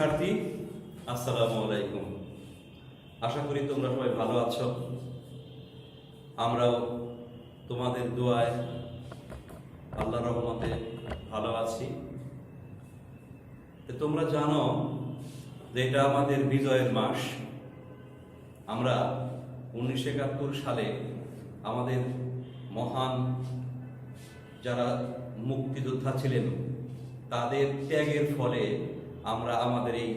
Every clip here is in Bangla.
শিক্ষার্থী, আসসালামু আলাইকুম। আশা করি তোমরা সবাই ভালো আছো। আমরাও তোমাদের দোয়ায় আল্লাহর রহমতে ভালো আছি। তোমরা জানো যে এটা আমাদের বিজয়ের মাস। আমরা 1971 সালে আমাদের মহান যারা মুক্তিযোদ্ধা ছিলেন তাদের ত্যাগের ফলে আমরা আমাদের এই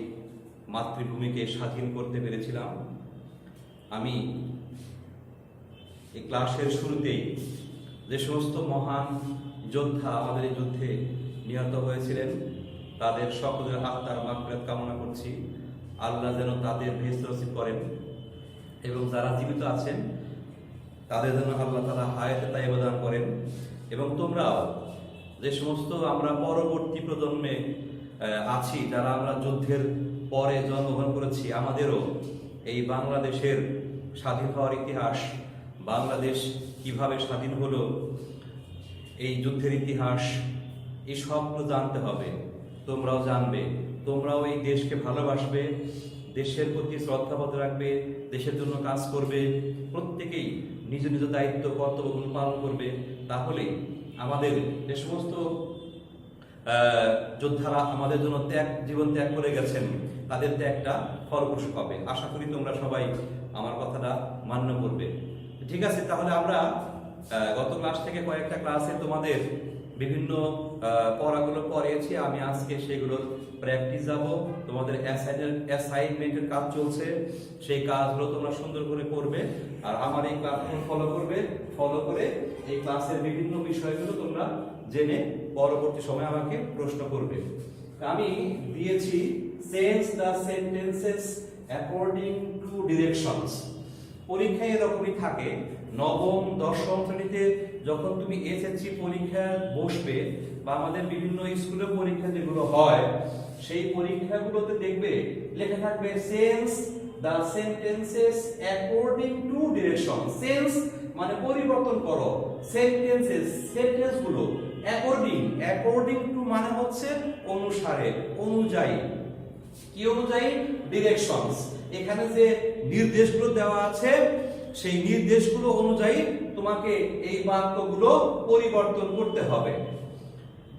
মাতৃভূমিকে স্বাধীন করতে পেরেছিলাম। আমি এই ক্লাসের শুরুতেই যে সমস্ত মহান যোদ্ধা আমাদের এই যুদ্ধে নিহত হয়েছিলেন তাদের সকলের আত্মার মাগফিরাত কামনা করছি। আল্লাহ যেন তাদের বেহেশত নসিব করেন এবং যারা জীবিত আছেন তাদের জন্য আল্লাহ তাআলা হায়াতে তাইয়্যিবা দান করেন। এবং তোমরাও যে সমস্ত আমরা পরবর্তী প্রজন্মে আছি, যারা আমরা যুদ্ধের পরে জন্মগ্রহণ করেছি, আমাদেরও এই বাংলাদেশের স্বাধীন হওয়ার ইতিহাস, বাংলাদেশ কিভাবে স্বাধীন হলো, এই যুদ্ধের ইতিহাস, এই সবগুলো জানতে হবে। তোমরাও জানবে, তোমরাও এই দেশকে ভালোবাসবে, দেশের প্রতি শ্রদ্ধাবোধ রাখবে, দেশের জন্য কাজ করবে, প্রত্যেকেই নিজ নিজ দায়িত্ব কর্তব্যগুলো পালন করবে। তাহলে আমাদের যে সমস্ত যোদ্ধারা আমাদের জন্য জীবন ত্যাগ করে গেছেন তাদের ত্যাগটা ফলপ্রসূ হবে। আশা করি তোমরা সবাই আমার কথাটা মান্য করবে। ঠিক আছে, তাহলে আমরা গত ক্লাস থেকে কয়েকটা ক্লাসে তোমাদের বিভিন্ন পড়াগুলো পড়িয়েছি। আমি আজকে সেগুলোর প্র্যাকটিস যাব। তোমাদের অ্যাসাইনমেন্টের কাজ চলছে, সেই কাজগুলো তোমরা সুন্দর করে করবে আর আমার এই ক্লাসগুলো ফলো করে এই ক্লাসের বিভিন্ন বিষয়গুলো তোমরা জেনে পরবর্তী সময় আমাকে প্রশ্ন করবে। আমি দিয়েছি change the sentences according to directions. পরীক্ষায় এরকমই থাকে। নবম দশম শ্রেণীতে যখন তুমি এসএসসি পরীক্ষা বসবে বা আমাদের বিভিন্ন স্কুলে পরীক্ষা যেগুলো হয় সেই পরীক্ষাগুলোতে দেখবে লেখা থাকবে change the sentences according to direction. Change মানে পরিবর্তন করো, সেন্টেন্সগুলো অ্যাকর্ডিং টু মানে হচ্ছে অনুসারে, অনুযায়ী। কি অনুযায়ী? ডিরেকশনস। এখানে যে নির্দেশগুলো দেওয়া আছে সেই নির্দেশগুলো অনুযায়ী তোমাকে এই বাক্যগুলো পরিবর্তন করতে হবে।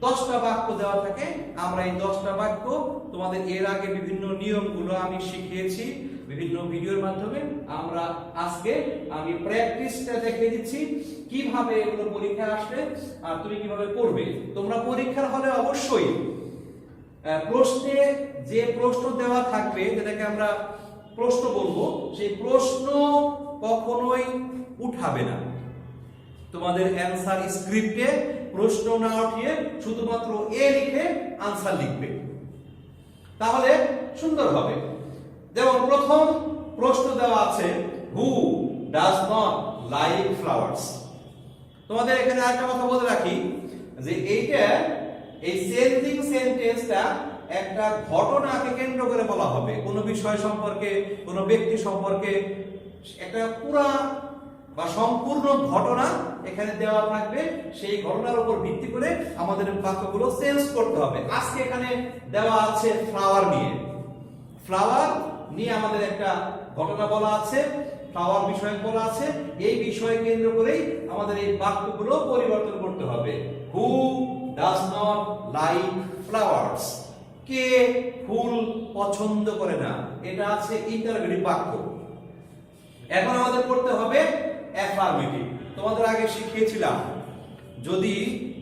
10টা বাক্য দেওয়া থাকে। আমরা এই 10টা বাক্য তোমাদের এর আগে বিভিন্ন নিয়মগুলো আমি শিখিয়েছি বিভিন্ন ভিডিওর মাধ্যমে। আমি প্র্যাকটিসটা দেখিয়ে দিচ্ছি কিভাবে এগুলো পরীক্ষা আসবে আর তুমি কিভাবে করবে। তোমরা পরীক্ষার হলে অবশ্যই প্রশ্নে যে প্রশ্ন দেওয়া থাকবে, যেটাকে আমরা প্রশ্ন বলবো, সেই প্রশ্ন কখনোই উঠাবে না। তোমাদের অ্যানসার স্ক্রিপ্টে প্রশ্ন না উঠিয়ে শুধুমাত্র এ লিখে আনসার লিখবে, তাহলে সুন্দর হবে। যেমন প্রথম প্রশ্ন দেওয়া আছে, হু ডাজ নট লাইক ফ্লাওয়ার্স। তোমাদের এখানে আরেকটা কথা বলে রাখি যে এই চেঞ্জিং সেন্টেন্সটা একটা ঘটনাকে কেন্দ্র করে বলা হবে। কোনো বিষয় সম্পর্কে, কোনো ব্যক্তি সম্পর্কে একটা পুরা বা সম্পূর্ণ ঘটনা এখানে দেওয়া থাকবে। সেই ঘটনার উপর ভিত্তি করে আমাদের বাক্যগুলো চেঞ্জ করতে হবে। আজকে এখানে দেওয়া আছে ফ্লাওয়ার নিয়ে আমাদের একটা ঘটনা বলা আছে, ফ্লাওয়ার বিষয় বলা আছে। এই বিষয় কেন্দ্র করেই আমাদের এই বাক্যগুলো পরিবর্তন করতে হবে। Who does not like flowers. কে ফুল পছন্দ করে না, এটা আছে ইন্টারোগেটিভ বাক্য। এখন আমাদের করতে হবে অ্যাফার্মেটিভ। তোমাদের আগে শিখিয়েছিলাম যদি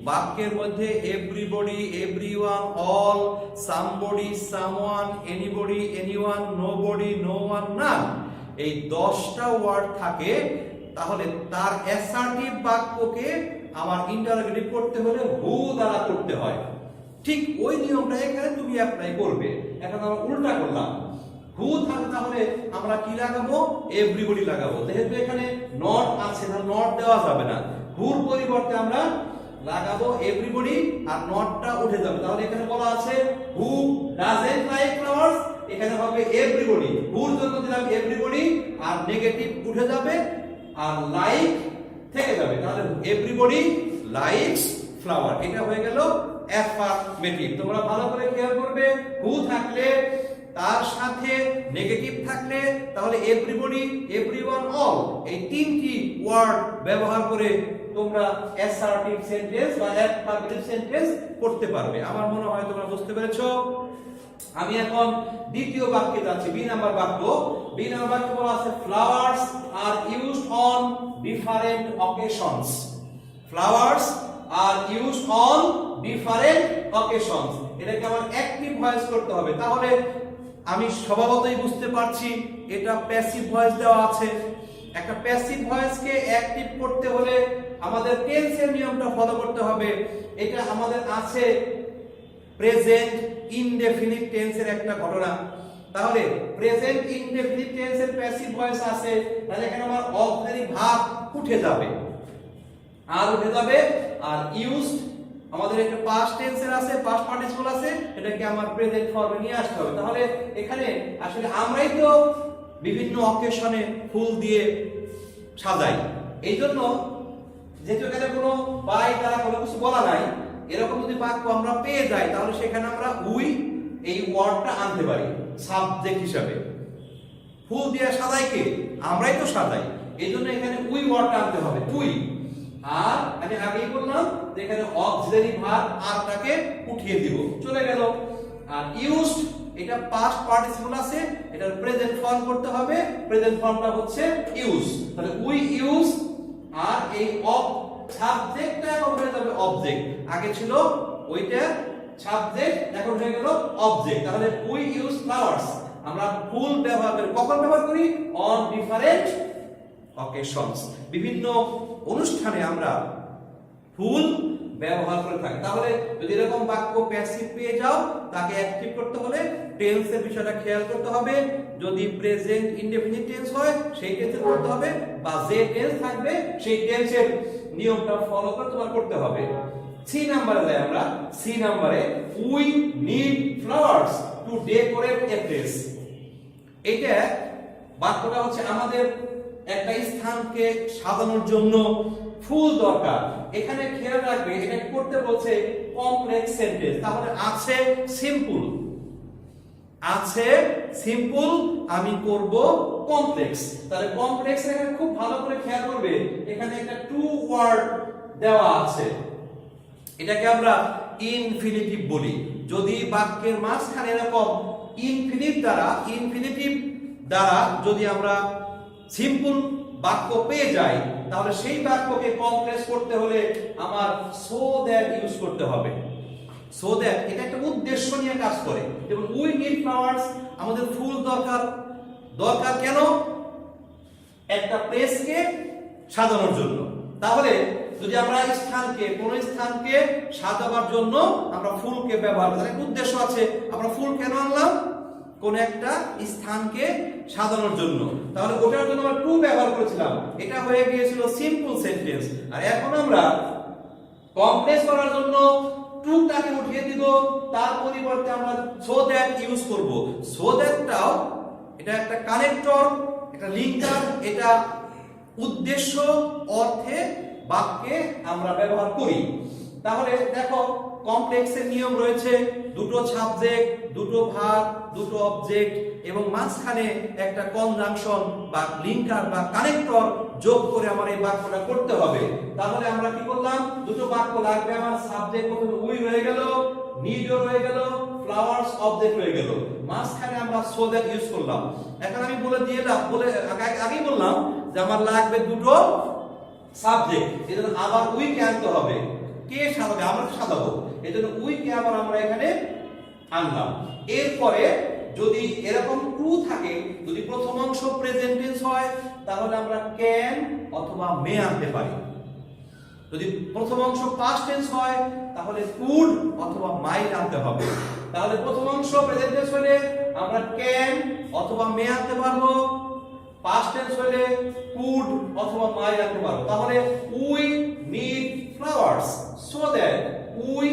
বাক্যের মধ্যে everybody, everyone, all, somebody, someone, anybody, anyone, nobody, no one, none, এই 10টা ওয়ার্ড থাকে, তাহলে তার অ্যাসার্টিভ বাক্যকে আমার ইন্টারোগেটিভ করতে হলে হু দ্বারা করতে হয়। ঠিক ওই নিয়মটা এখানে তুমি অ্যাপ্লাই করবে। এখন আমরা উল্টা করলাম, হু থাকে তাহলে আমরা কি লাগাবো? এভরিবডি লাগাবো। যেহেতু এখানে নট আছে, তাহলে নট দেওয়া যাবে না। হুর পরিবর্তে আমরা লাগাবো এভরিবডি আর নটটা উঠে যাবে। তাহলে এখানে বলা আছে হু ডাজন্ট লাইক ফ্লাওয়ার্স, এখানে হবে এভরিবডি। হুর জন্য দিলাম এভরিবডি আর নেগেটিভ উঠে যাবে আর লাইক থেকে যাবে। তাহলে এভরিবডি লাইকস ফ্লাওয়ার, এটা হয়ে গেল অ্যাফার্মেটিভ। তোমরা ভালো করে খেয়াল করবে, হু থাকলে তার সাথে নেগেটিভ থাকলে তাহলে এভরিবডি, এভরিওয়ান, অল, এই তিনটি ওয়ার্ড ব্যবহার করে তোমরা অ্যাসার্টিভ সেন্টেন্স বা অ্যাফার্মেটিভ সেন্টেন্স করতে পারবে। আমার মনে হয় তোমরা বুঝতে পেরেছো। আমি এখন দ্বিতীয় বাক্যে যাচ্ছি, বি নাম্বার বাক্য। বি নাম্বার বাক্য বলা আছে flowers are used on different occasions. Flowers are used on different occasions, এটাকে আমার অ্যাক্টিভ ভয়েস করতে হবে। তাহলে আমি স্বভাবতই বুঝতে পারছি এটা প্যাসিভ ভয়েস দেওয়া আছে। একটা প্যাসিভ ভয়েসকে অ্যাক্টিভ করতে হলে আমাদের টেন্সের নিয়মটা ফলো করতে হবে। এটা আমাদের আছে প্রেজেন্ট ইনডেফিনিট টেন্সের একটা ঘটনা। তাহলে প্রেজেন্ট ইনডেফিনিট টেন্সের প্যাসিভ ভয়েস আছে, তাহলে এখানে আমার অক্সিলারি ভার্ব উঠে যাবে, আর উঠে যাবে। আর ইউজড আমাদের একটা পাস্ট টেন্সের আছে, পাস্ট পার্টিসিপল আছে, এটাকে আমার প্রেজেন্ট ফর্মে নিয়ে আসতে হবে। তাহলে এখানে আসলে আমরাই তো বিভিন্ন অকেশনে ফুল দিয়ে সাজাই। এই জন্য যেহেতু এখানে কোনো বাই দ্বারা কোনো কিছু বলা নাই, এরকম যদি বাক্য আমরা পেয়ে যাই তাহলে সেখানে আমরা উই এই ওয়ার্ডটা আনতে পারি সাবজেক্ট হিসাবে। ফুল দিয়ে সাজাই কে? আমরাই তো সাজাই, এই জন্য এখানে উই ওয়ার্ডটা আনতে হবে, উই। আর আমি আগেই বললাম যে এখানে অক্সিলারি ভার্ব আরটাকে উঠিয়ে দিব, চলে গেল। আর ইউজড এটা পাস্ট পার্টিসিপল আছে, এটার প্রেজেন্ট ফর্ম করতে হবে, প্রেজেন্ট ফর্মটা হচ্ছে ইউজ। তাহলে উই ইউজ, আর এই অব সাবজেক্টটা এখন হয়ে যাবে অবজেক্ট। আগে ছিল ওইটা সাবজেক্ট, এখন হয়ে গেল অবজেক্ট। তাহলে উই ইউজ ফ্লাওয়ার্স, আমরা ফুল ব্যবহার করি। কখন ব্যবহার করি? অন ডিফারেন্ট অকেশনস, বিভিন্ন অনুষ্ঠানে আমরা ফুল ব্যবহার করে থাকি। তাহলে যদি এরকম বাক্য প্যাসিভ পেয়ে যাও, তাকে অ্যাক্টিভ করতে হলে টেন্সের বিষয়টা খেয়াল করতে হবে। যদি প্রেজেন্ট ইনডেফিনিট টেন্স হয় সেই টেন্সে করতে হবে, বা যে টেন্স থাকবে সেই টেন্সের নিয়মটা ফলো করে তোমার করতে হবে। সি নাম্বারে যাই আমরা। সি নাম্বারে we need flowers two decorate a place. এইটা বাক্যটা হচ্ছে আমাদের একটা স্থানকে সাজানোর জন্য ফুল দরকার। এখানে খেয়াল রাখবে এটা করতে বলছে কমপ্লেক্স সেন্টেন্স। তাহলে আছে সিম্পল, আছে সিম্পল, আমি করব কমপ্লেক্স। তাহলে কমপ্লেক্স এখানে খুব ভালো করে খেয়াল করবে, এখানে একটা টু ওয়ার্ড দেওয়া আছে, এটাকে আমরা ইনফিনিটিভ বলি। যদি বাক্যের মাঝখানে এরকম ইনফিনিটিভ দ্বারা যদি আমরা সিম্পল বাক্য পেয়ে যাই, তাহলে সেই বাক্যকে কমপ্লেক্স করতে হলে আমার সো দ্যাট ইউজ করতে হবে। সো দ্যাট এটা একটা উদ্দেশ্য নিয়ে কাজ করে। যেমন উই নিড ফ্লাওয়ার্স, আমাদের ফুল দরকার। দরকার কেন? একটা প্লেসকে সাজানোর জন্য। তাহলে যদি আমরা কোন স্থানকে সাজাবার জন্য আমরা ফুলকে ব্যবহার করি, একটা উদ্দেশ্য আছে। আমরা ফুল কেন আনলাম? কোন একটা স্থানকে সাজানোর জন্য। তাহলে ওটার জন্য আমরা টু ব্যবহার করেছিলাম, এটা হয়ে গিয়েছিল সিম্পল সেন্টেন্স। আর এখন আমরা কমপ্লেক্স করার জন্য টুটাকে উঠিয়ে দিব, তার পরিবর্তে আমরা সো দ্যাট ইউজ করব। সো দ্যাটটাও এটা একটা কানেক্টর, একটা লিঙ্কার, এটা উদ্দেশ্য অর্থে বাক্যে আমরা ব্যবহার করি। তাহলে দেখো কমপ্লেক্সের নিয়ম রয়েছে, দুটো সাবজেক্ট, দুটো ভার্ব, দুটো অবজেক্ট এবং মাঝখানে একটা কনজাংশন বা লিঙ্কার বা কানেক্টর যোগ করে আমার এই বাক্যটা করতে হবে। তাহলে আমরা কি করলাম? দুটো বাক্য লাগবে আমার। সাবজেক্ট প্রথমে উই হয়ে গেল, নিডও হয়ে গেল, ফ্লাওয়ার্স অবজেক্ট হয়ে গেল, মাঝখানে আমরা সো দ্যাট ইউজ করলাম। এখন আমি আগেই বললাম যে আমার লাগবে দুটো সাবজেক্ট, এজন্য আবার উই কে আনতে হবে। কে সাজাবে? আমরা সাজাবো, এজন্য উই কে আবার আমরা এখানে আনলাম। এরপরে যদি এরকম টু থাকে, যদি প্রথম অংশ প্রেজেন্ট টেন্স হয়, তাহলে আমরা ক্যান অথবা মে আনতে পারি। যদি প্রথম অংশ পাস্ট টেন্স হয়, তাহলে কুড অথবা মাইট আনতে হবে। তাহলে প্রথম অংশ প্রেজেন্ট টেন্স হলে আমরা ক্যান অথবা মে আনতে পারবো, পাস্ট টেন্স হলে কুড অথবা মাইট আনতে পারবো। তাহলে we need flowers so that we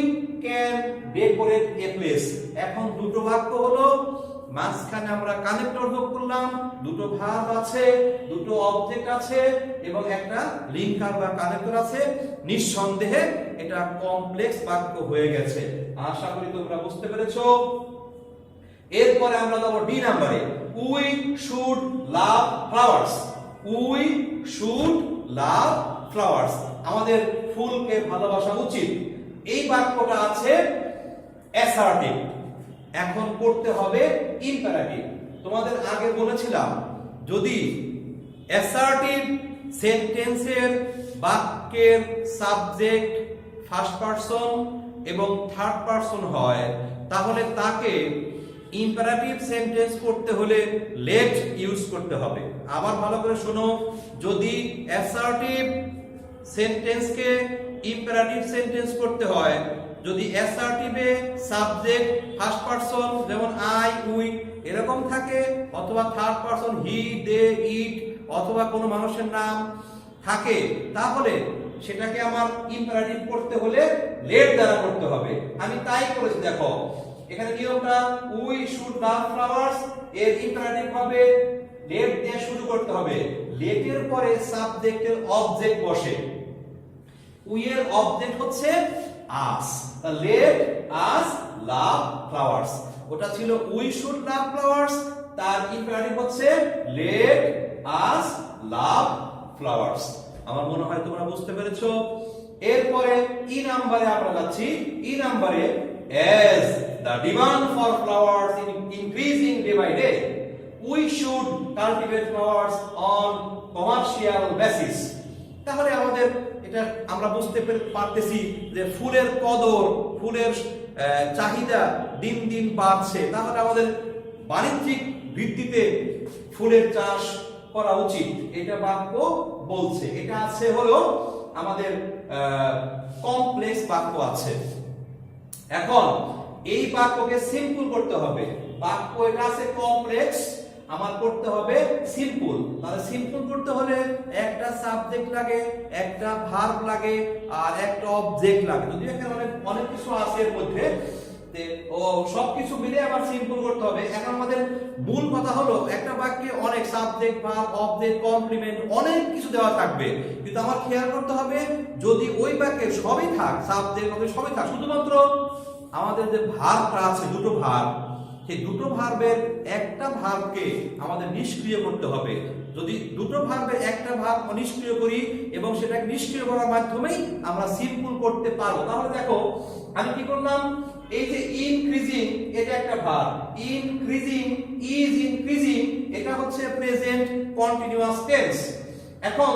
can decorate a place. এখন দুটো বাক্য হলো, মাঝখানে আমরা কানেক্টর যোগ করলাম, দুটো ভার্ব আছে, দুটো অবজেক্ট আছে এবং একটা লিঙ্কার বা কানেক্টর আছে। নিঃসন্দেহে এটা কমপ্লেক্স বাক্য হয়ে গেছে। আশা করি তোমরা বুঝতে পেরেছো। এরপরে আমরা যাব ডি নাম্বারে, we should love flowers. We should love flowers, আমাদের ফুলকে ভালোবাসা উচিত। এই বাক্যটা আছে অ্যাসার্টিভ, এখন করতে হবে ইম্পারেটিভ। তোমাদের আগে বলেছিলাম যদি অ্যাসার্টিভ সেন্টেন্সের বাক্যের সাবজেক্ট ফার্স্ট পারসন এবং থার্ড পারসন হয় তাহলে তাকে ইম্পারেটিভ সেন্টেন্স করতে হলে লেট ইউজ করতে হবে। আবার ভালো করে শোনো, যদি অ্যাসার্টিভ সেন্টেন্সকে ইম্পারেটিভ সেন্টেন্স করতে হয়, যদি অ্যাসার্টিভে সাবজেক্ট ফার্স্ট পারসন যেমন আই উই এরকম থাকে, অথবা থার্ড পারসন হি দে ইট, অথবা কোনো মানুষের নাম থাকে, তাহলে সেটাকে আমার ইম্পারেটিভ করতে হলে লেট দ্বারা করতে হবে। আমি তাই করেছি, দেখো এখানে নিয়মটা উই শুড লাভ ফ্লাওয়ার্স, এর ইম্পারেটিভ হবে লেট দিয়ে শুরু করতে হবে। লেটের পরে সাবজেক্টের অবজেক্ট বসে, উই এর অবজেক্ট হচ্ছে আস, লেট আস লাভ ফ্লাওয়ার্স। ওটা ছিল উই শুড লাভ ফ্লাওয়ার্স, তার ইম্পারেটিভ হচ্ছে লেট আস লাভ ফ্লাওয়ার্স। আমার মনে হয় তোমরা বুঝতে পেরেছো। এরপরে ই নাম্বারে আমরা যাচ্ছি। ই নাম্বারে as the demand for flowers is increasing day by day, we should cultivate flowers on commercial basis. তাহলে আমাদের এটা আমরা বুঝতে পারতেছি যে ফুলের কদর, ফুলের চাহিদা দিন দিন বাড়ছে, তাহলে আমাদের বাণিজ্যিক ভিত্তিতে ফুলের চাষ করা উচিত, এটা বাক্য বলছে। এটা আছে হলো আমাদের কমপ্লেক্স বাক্য আছে। এখন এই বাক্যকে সিম্পল করতে হবে। বাক্য এটা আছে কমপ্লেক্স, আমার করতে হবে সিম্পল। তাহলে সিম্পল করতে হলে একটা সাবজেক্ট লাগে, একটা ভার্ব লাগে, আর একটা অবজেক্ট লাগে। যদি এখানে অনেক কিছু আছে এর মধ্যে, ও সবকিছু মিলে আবার সিম্পল করতে হবে। এখন আমাদের মূল কথা হলো একটা বাক্যে অনেক সাবজেক্ট ভার্ব অবজেক্ট কমপ্লিমেন্ট অনেক কিছু দেওয়া থাকবে, কিন্তু আমার খেয়াল করতে হবে যদি ওই বাক্যে সবই থাক, সাবজেক্ট হবে সবই থাক, শুধুমাত্র আমাদের যে ভার্বটা আছে দুটো ভার্ব, সেই দুটো ভার্বের একটা ভার্বকে আমাদের নিষ্ক্রিয় করতে হবে। যদি দুটো ভার্বের একটা ভার্ব নিষ্ক্রিয় করি এবং সেটাকে নিষ্ক্রিয় করার মাধ্যমেই আমরা সিম্পল করতে পারবো। তাহলে দেখো আমি কি করলাম, এই যে ইনক্রিজিং এটা একটা ভার্ব, ইনক্রিজিং ইজ ইনক্রিজিং এটা হচ্ছে প্রেজেন্ট কন্টিনিউয়াস টেন্স। এখন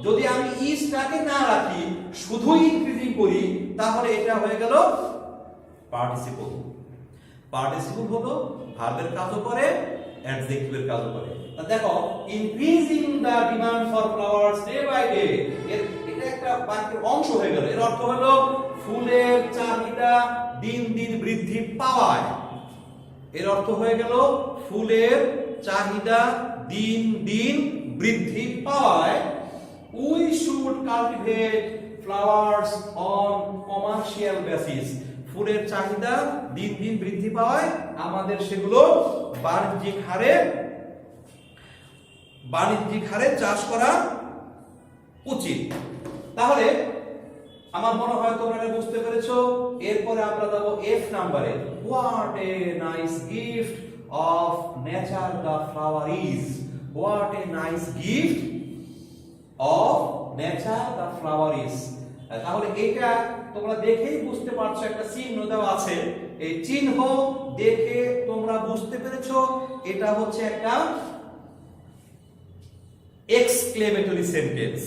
যদি আমি ইজটাকে না রাখি শুধু ইনক্রিজিং করি তাহলে এটা হয়ে গেল পার্টিসিপল। পার্টিসিপল হলো ভার্বের কাজও করে অ্যাডজেক্টিভের কাজও করে। দেখো increasing the demand for flowers day by day, এটা একটা বাক্যের অংশ হয়ে গেল। এর অর্থ হলো ফুলের চাহিদা দিন দিন বৃদ্ধি পাওয়ায়। এর অর্থ হয়ে গেল ফুলের চাহিদা দিন দিন বৃদ্ধি পাওয়ায় we should cultivate flowers on commercial basis. ফুলের চাহিদা দিন দিন বৃদ্ধি পাওয়ায় আমাদের সেগুলো বাণিজ্যিক হারে চাষ করা উচিত। তাহলে আমার মনে হয় তোমরা এটা বুঝতে পেরেছো। এরপরে আমরা যাব এফ নাম্বারে, what a nice gift of nature the flower is. What a nice gift of nature the flower is. তাহলে এটা তোমরা দেখেই বুঝতে পারছো, একটা চিহ্ন দেওয়া আছে। এই চিহ্ন দেখে তোমরা বুঝতে পেরেছো এটা হচ্ছে একটা এক্সক্লেমেটরি সেন্টেন্স।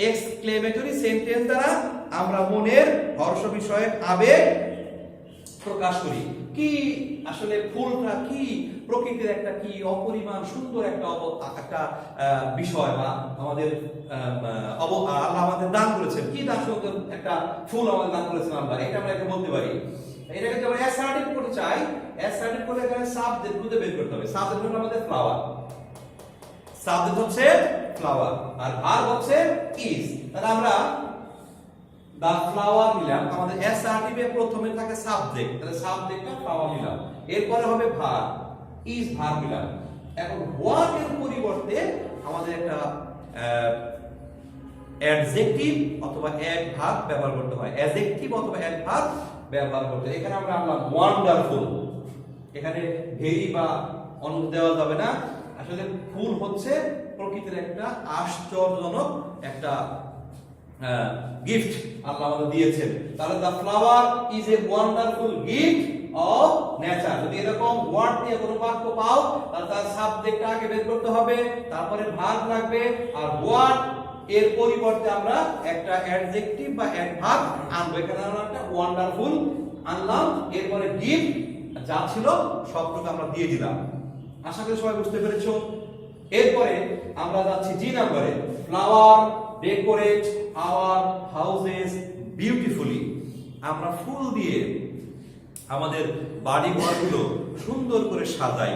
এক্সক্লেমেটরি সেন্টেন্স দ্বারা আমরা মনের হর্ষ বিষয়ক আবেগ প্রকাশ করি। কি আসলে ফুলটা কি প্রকৃতির একটা কি অপরিমাণ সুন্দর একটা বিষয়, বা আমাদের আল্লাহ আমাদের দান করেছেন, কি দান সুন্দর একটা ফুল আমাদের দান করেছেন আল্লাহ, এটা আমরা একে বলতে পারি। এটাকে যখন অ্যাসার্টিভ করতে চাই, অ্যাসার্টিভ করলে এখানে সাবজেক্ট খুঁজে বের করতে হবে। সাবজেক্ট হলো আমাদের ফ্লাওয়ার, সাবজেক্ট হচ্ছে ফ্লাওয়ার আর ভার্ব হচ্ছে ইজ। তাহলে আমরা দা ফ্লাওয়ার নিলাম, আমাদের অ্যাসার্টিভ এ প্রথমে থাকে সাবজেক্ট, তাহলে সাবজেক্টটা ফ্লাওয়ার নিলাম, এরপরে হবে ভার্ব, ইজ ভার্ব নিলাম। এখন হোয়াট এর পরিবর্তে আমাদের একটা অ্যাডজেক্টিভ অথবা অ্যাডভার্ব ব্যবহার করতে হয়, অ্যাডজেক্টিভ অথবা অ্যাডভার্ব ব্যবহার করতে হয়। এখানে আমরা আনলাম ওয়ান্ডারফুল। এখানে ভেরি বা অন্য দেওয়া যাবে না। আসলে ফুল হচ্ছে প্রকৃতির একটা আশ্চর্যজনক একটা গিফট আল্লাহ আমাদের দিয়েছেন। তাহলে the flower is a wonderful gift of nature. যদি এরকম ওয়ার্ড দিয়ে কোনো বাক্য পাও তাহলে তার সাবজেক্ট আগে বের করতে হবে, তারপরে ভার্ব লাগবে, আর হোয়াট এর পরিবর্তে আমরা একটা অ্যাডজেক্টিভ বা অ্যাডভার্ব আনবো। এখানে আমরা একটা ওয়ান্ডারফুল আনলাম, এরপরে গিফট যা ছিল সবটুকু আমরা দিয়ে দিলাম। আশা করি সবাই বুঝতে পেরেছো। এরপরে আমরা যাচ্ছি জি নাম্বারে, flower decorate our houses beautifully. আমরা ফুল দিয়ে আমাদের বাড়ি ঘরগুলো সুন্দর করে সাজাই,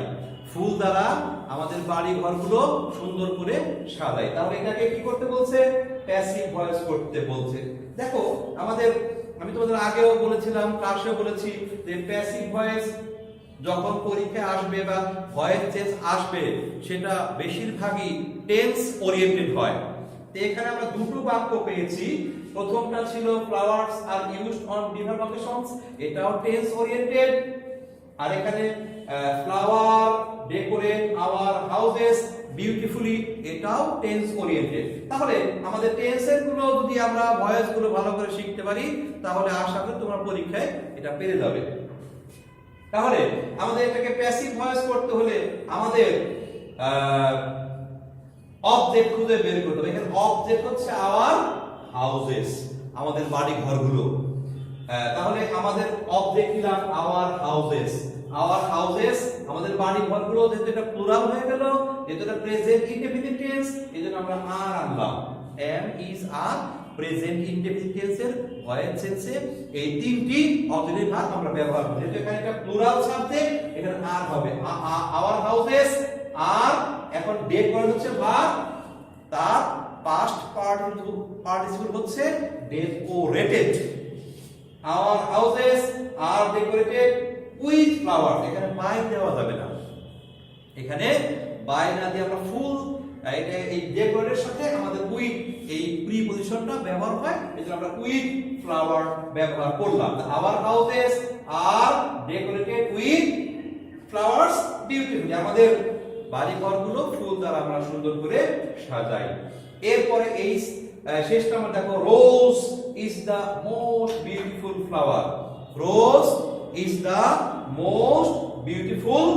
ফুল দ্বারা আমাদের বাড়ি ঘরগুলো সুন্দর করে সাজাই। তাহলে এটাকে কি করতে বলছে? প্যাসিভ ভয়েস করতে বলছে। দেখো আমাদের, আমি তোমাদের আগেও বলেছিলাম, ক্লাসেও বলেছি যে প্যাসিভ ভয়েস যখন পরীক্ষায় আসবে বা ভয়েস চেঞ্জ আসবে সেটা বেশিরভাগই টেন্স ওরিয়েন্টেড হয়। তো এখানে আমরা দুটো বাক্য পেয়েছি। প্রথমটা ছিল flowers are used on different occasions, এটাও টেন্স ওরিয়েন্টেড। আর এখানে flower decorate our houses beautifully, এটাও টেন্স ওরিয়েন্টেড। তাহলে আমাদের টেন্সের গুলো যদি আমরা ভয়েস গুলো ভালো করে শিখতে পারি তাহলে আশা করি তোমরা পরীক্ষায় এটা পেরে যাবে। তাহলে আমাদের এটাকে প্যাসিভ ভয়েস করতে হলে আমাদের অবজেক্ট খুঁজে বের করতে হবে। এখানে অবজেক্ট হচ্ছে আওয়ার হাউসেস, আমাদের বাড়ি ঘরগুলো। তাহলে আমাদের অবজেক্ট নিলাম আওয়ার হাউসেস। আওয়ার হাউসেস আমাদের বাড়ি ঘরগুলো, যেহেতু এটা প্লুরাল হয়ে গেল, যেহেতু এটা প্রেজেন্ট ইনডেফিনিট টেন্স, এজন্য আমরা আর আনলাম। Am is are present indefinite টেন্সের ভয়েস টেন্সে এই তিনটি অক্সিলারি ভার্ব আমরা ব্যবহার করি। যেহেতু এখানে এটা প্লুরাল সাবজেক্ট, এখানে আর হবে। আওয়ার হাউসেস আর, এখন ডেকোরেট হচ্ছে ভার্ব, তার পাস্ট পার্টিসিপল হচ্ছে decorated. Our houses are decorated with flower. এখানে বাই দেওয়া যাবে না, এখানে বাই না দিয়ে আমরা ফুল, এটা এই ডেকোরেটের সাথে আমাদের উইথ এই প্রিপজিশনটা ব্যবহার হয়, এজন্য আমরা উইথ ফ্লাওয়ার ব্যবহার করলাম। Our houses are decorated with flowers beautifully. আমাদের বাড়ি ঘরগুলো ফুল দ্বারা আমরা সুন্দর করে সাজাই। এরপরে এই শেষটা আমরা দেখো, rose is the most beautiful flower. Rose is the most beautiful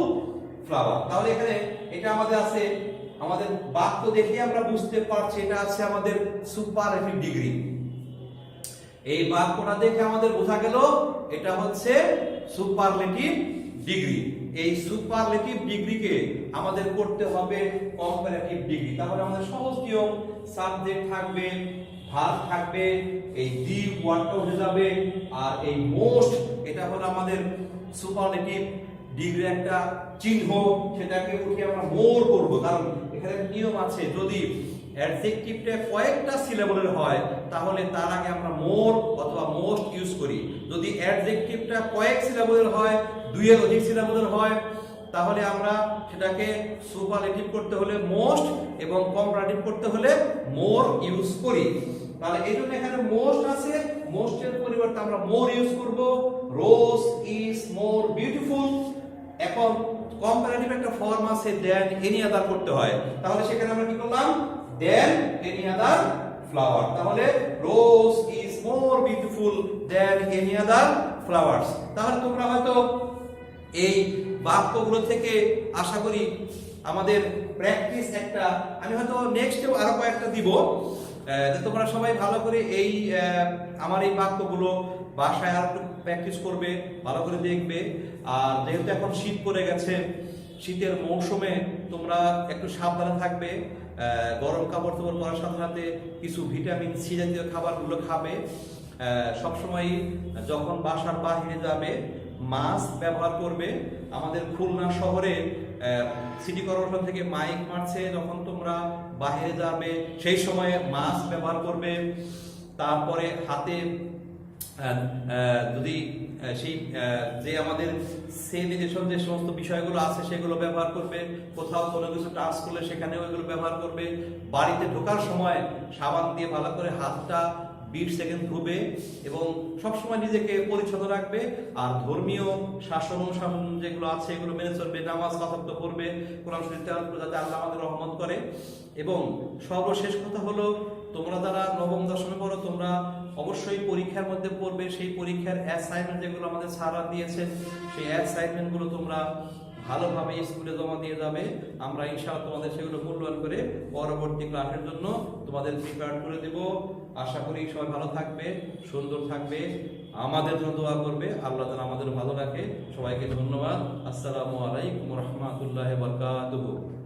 flower. তাহলে এখানে এটা আমাদের আছে, আমাদের বাক্য দেখে আমরা বুঝতে পারছি এটা আছে আমাদের সুপারলেটিভ ডিগ্রি। এই বাক্যটা দেখে আমাদের বোঝা গেল এটা হচ্ছে সুপারলেটিভ ডিগ্রি। এই সুপারলেটিভ ডিগ্রিকে আমাদের করতে হবে কম্পারেটিভ ডিগ্রি। তাহলে আমাদের সহজ নিয়ম, সাবজেক্ট থাকবে, ভার্ব থাকবে, এই দি ওয়ার্ডটা উঠে যাবে, আর এই মোস্ট এটা হলো আমাদের সুপারলেটিভ ডিগ্রি একটা চিহ্ন, সেটাকে উঠে আমরা মোর করব। কারণ এখানে নিয়ম আছে, যদি অ্যাডজেক্টিভটা কয়েকটা সিলেবলের হয় তাহলে তার আগে আমরা মোর অথবা মোস্ট ইউজ করি। যদি অ্যাডজেক্টিভটা কয়েক সিলেবলের হয়, দুইয়ের অধিক সিলেবলের হয়, তাহলে আমরা সেটাকে সুপারলেটিভ করতে হলে মোস্ট এবং কম্পারেটিভ করতে হলে মোর ইউজ করি। তাহলে এই জন্য এখানে মোস্ট আছে, মোস্টের পরিবর্তে আমরা মোর ইউজ করব। রোজ ইজ মোর বিউটিফুল। এখন কম্পারেটিভ একটা ফর্ম আছে, দেন এনি আদার করতে হয়। তাহলে সেখানে আমরা কি করলাম? Than any other flower. তাহলে rose is more beautiful than any other flowers. তাহলে তোমরা হয়তো এই বাক্যগুলো থেকে আশা করি আমাদের প্র্যাকটিস একটা, আমি হয়তো নেক্সটেও আরো কয়েকটা দিব, তোমরা সবাই ভালো করে এই আমার এই বাক্যগুলো বাসায় আর একটু প্র্যাকটিস করবে, ভালো করে দেখবে। আর যেহেতু এখন শীত পড়ে গেছে, শীতের মৌসুমে তোমরা একটু সাবধানে থাকবে। গরম কাপড় চোপড় পরার সাথে সাথে কিছু ভিটামিন সি জাতীয় খাবারগুলো খাবে। সবসময় যখন বাসার বাহিরে যাবে মাস্ক ব্যবহার করবে। আমাদের খুলনা শহরে সিটি কর্পোরেশন থেকে মাইক মারছে, যখন তোমরা বাইরে যাবে সেই সময়ে মাস্ক ব্যবহার করবে। তারপরে হাতে যদি সেই যে আমাদের স্যানিটেশন যে সমস্ত বিষয়গুলো আছে সেগুলো ব্যবহার করবে। কোথাও কোনো কিছু টাচ করলে সেখানেও এগুলো ব্যবহার করবে। বাড়িতে ঢোকার সময় সাবান দিয়ে ভালো করে হাতটা 20 সেকেন্ড ধুবে এবং সবসময় নিজেকে পরিচ্ছন্ন রাখবে। আর ধর্মীয় শাসন অনুশাসন যেগুলো আছে এগুলো মেনে চলবে, নামাজ পাঁচ করবে, কোরআন শরীফ তেলাওয়াত করে যাতে আল্লাহ আমাদের রহমত করে। এবং সর্বশেষ কথা হলো, তোমরা যারা নবম দশমে পড়ো তোমরা অবশ্যই পরীক্ষার মধ্যে পড়বে। সেই পরীক্ষার অ্যাসাইনমেন্ট যেগুলো আমাদের স্যাররা দিয়েছেন সেই অ্যাসাইনমেন্টগুলো তোমরা ভালোভাবে স্কুলে জমা দিয়ে যাবে। আমরা ইনশাআল্লাহ তোমাদের সেগুলো মূল্যায়ন করে পরবর্তী ক্লাসের জন্য তোমাদের প্রিপেয়ার করে দেব। আশা করি সবাই ভালো থাকবে, সুন্দর থাকবে, আমাদের জন্য দোয়া করবে, আল্লাহ তাআলা আমাদের ভালো রাখে। সবাইকে ধন্যবাদ। আসসালামু আলাইকুম ওয়া রাহমাতুল্লাহি ওয়া বারাকাতুহু।